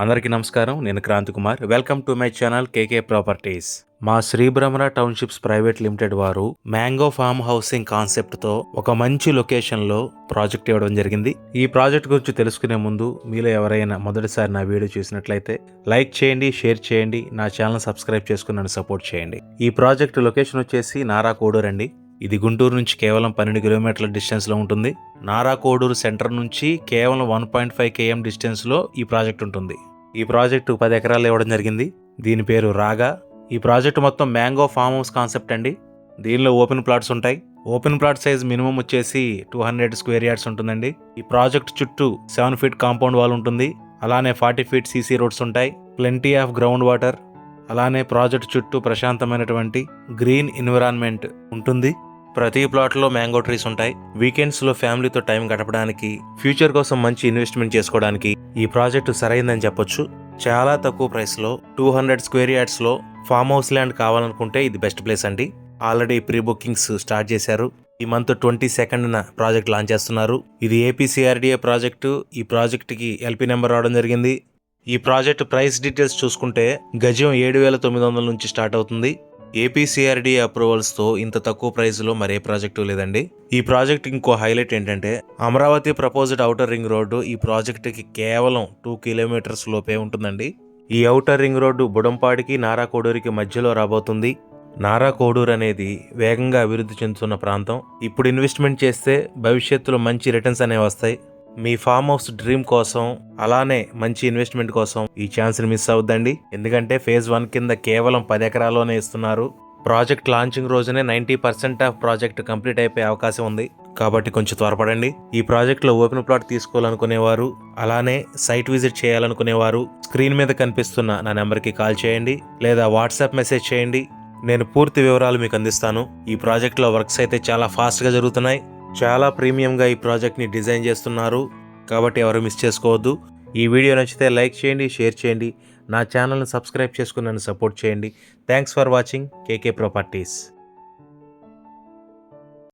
అందరికీ నమస్కారం. నేను Kranthi Kumar. Welcome to my channel KK properties. మా Sri Brahmana townships private limited వారు మ్యాంగో ఫామ్ హౌసింగ్ కాన్సెప్ట్ తో ఒక మంచి లొకేషన్ లో ప్రాజెక్ట్ ఇవ్వడం జరిగింది. ఈ ప్రాజెక్ట్ గురించి తెలుసుకునే ముందు మీలో ఎవరైనా మొదటిసారి నా వీడియో చూసినట్లయితే లైక్ చేయండి, షేర్ చేయండి, నా ఛానల్ సబ్స్క్రైబ్ చేసుకుని నన్ను సపోర్ట్ చేయండి. ఈ ప్రాజెక్ట్ లొకేషన్ వచ్చేసి నారా కోడూరు అండి. ఇది గుంటూరు నుంచి కేవలం 12 కిలోమీటర్ల డిస్టెన్స్ లో ఉంటుంది. నారా కోడూరు సెంటర్ నుంచి కేవలం 1.5 km డిస్టెన్స్ లో ఈ ప్రాజెక్ట్ ఉంటుంది. ఈ ప్రాజెక్టు 10 ఎకరాలు ఇవ్వడం జరిగింది. దీని పేరు రాగా. ఈ ప్రాజెక్టు మొత్తం మ్యాంగో ఫామ్ హౌస్ కాన్సెప్ట్ అండి. దీనిలో ఓపెన్ ప్లాట్స్ ఉంటాయి. ఓపెన్ ప్లాట్ సైజ్ మినిమం వచ్చేసి 200 స్క్వేర్ యార్డ్స్ ఉంటుందండి. ఈ ప్రాజెక్ట్ చుట్టూ 7 ఫీట్ కాంపౌండ్ వాల్ ఉంటుంది. అలానే 40 ఫీట్ సీసీ రోడ్స్ ఉంటాయి. Plenty of ground water. అలానే ప్రాజెక్ట్ చుట్టూ ప్రశాంతమైనటువంటి గ్రీన్ ఎన్విరాన్మెంట్ ఉంటుంది. ప్రతి ప్లాట్లో మ్యాంగో ట్రీస్ ఉంటాయి. వీకెండ్స్ లో ఫ్యామిలీతో టైం గడపడానికి, ఫ్యూచర్ కోసం మంచి ఇన్వెస్ట్మెంట్ చేసుకోవడానికి ఈ ప్రాజెక్టు సరైందని చెప్పొచ్చు. చాలా తక్కువ ప్రైస్ లో 200 స్క్వేర్ యార్డ్స్ లో ఫామ్ హౌస్ ల్యాండ్ కావాలనుకుంటే ఇది బెస్ట్ ప్లేస్ అండి. ఆల్రెడీ ప్రీ బుకింగ్స్ స్టార్ట్ చేశారు. ఈ మంత్ 22న ప్రాజెక్ట్ లాంచ్ చేస్తున్నారు. ఇది ఏపీసీఆర్డీఏ ప్రాజెక్టు. ఈ ప్రాజెక్ట్ కి ఎల్పీ నెంబర్ రావడం జరిగింది. ఈ ప్రాజెక్ట్ ప్రైస్ డీటెయిల్స్ చూసుకుంటే గజం 7,900 నుంచి స్టార్ట్ అవుతుంది. ఏపీసీఆర్డీఏ అప్రూవల్స్ తో ఇంత తక్కువ ప్రైస్ లో మరే ప్రాజెక్టు లేదండి. ఈ ప్రాజెక్ట్ ఇంకో హైలైట్ ఏంటంటే Amaravati proposed outer ring road ఈ ప్రాజెక్ట్ కి కేవలం 2 కిలోమీటర్స్ లోపే ఉంటుందండి. ఈ ఔటర్ రింగ్ రోడ్డు బుడంపాడికి, నారా కోడూరుకి మధ్యలో రాబోతుంది. నారా కోడూరు అనేది వేగంగా అభివృద్ధి చెందుతున్న ప్రాంతం. ఇప్పుడు ఇన్వెస్ట్మెంట్ చేస్తే భవిష్యత్తులో మంచి రిటర్న్స్ అనేవి వస్తాయి. మీ ఫామ్ హౌస్ డ్రీమ్ కోసం, అలానే మంచి ఇన్వెస్ట్మెంట్ కోసం ఈ ఛాన్స్ ని మిస్ అవుద్దండి. ఎందుకంటే ఫేజ్ 1 కింద కేవలం 10 ఎకరాల్లోనే ఇస్తున్నారు. ప్రాజెక్ట్ లాంచింగ్ రోజునే 90% ఆఫ్ ప్రాజెక్ట్ కంప్లీట్ అయిపోయే అవకాశం ఉంది. కాబట్టి కొంచెం త్వరపడండి. ఈ ప్రాజెక్ట్ లో ఓపెన్ ప్లాట్ తీసుకోవాలనుకునేవారు, అలానే సైట్ విజిట్ చేయాలనుకునేవారు స్క్రీన్ మీద కనిపిస్తున్న నా నెంబర్కి కాల్ చేయండి, లేదా వాట్సాప్ మెసేజ్ చేయండి. నేను పూర్తి వివరాలు మీకు అందిస్తాను. ఈ ప్రాజెక్ట్ లో వర్క్స్ అయితే చాలా ఫాస్ట్ గా జరుగుతున్నాయి. చాలా ప్రీమియంగా ఈ ప్రాజెక్ట్ని డిజైన్ చేస్తున్నారు. కాబట్టి ఎవరు మిస్ చేసుకోవద్దు. ఈ వీడియో నచ్చితే లైక్ చేయండి, షేర్ చేయండి, నా ఛానల్ని సబ్స్క్రైబ్ చేసుకుని నన్ను సపోర్ట్ చేయండి. Thanks for watching KK properties.